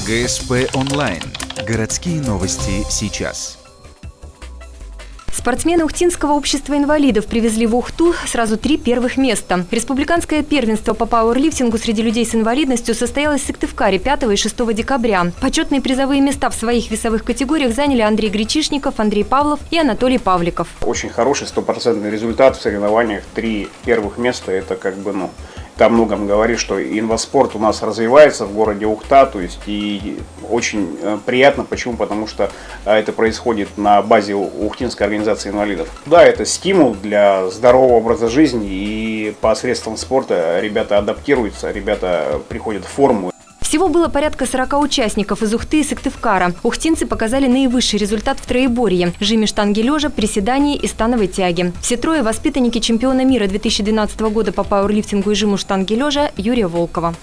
ГСП онлайн. Городские новости сейчас. Спортсмены Ухтинского общества инвалидов привезли в Ухту сразу 3 первых места. Республиканское первенство по пауэрлифтингу среди людей с инвалидностью состоялось в Сыктывкаре 5 и 6 декабря. Почетные призовые места в своих весовых категориях заняли Андрей Гречишников, Андрей Павлов и Анатолий Павликов. Очень хороший 100% результат в соревнованиях. 3 первых места – это это о многом говорит, что инваспорт у нас развивается в городе Ухта, то есть и очень приятно. Почему? Потому что это происходит на базе Ухтинской организации инвалидов. Да, это стимул для здорового образа жизни, и посредством спорта ребята адаптируются, ребята приходят в форму. Всего было порядка 40 участников из Ухты и Сыктывкара. Ухтинцы показали наивысший результат в троеборье – жиме штанги лежа, приседании и становой тяге. Все трое – воспитанники чемпиона мира 2012 года по пауэрлифтингу и жиму штанги лежа Юрия Волкова.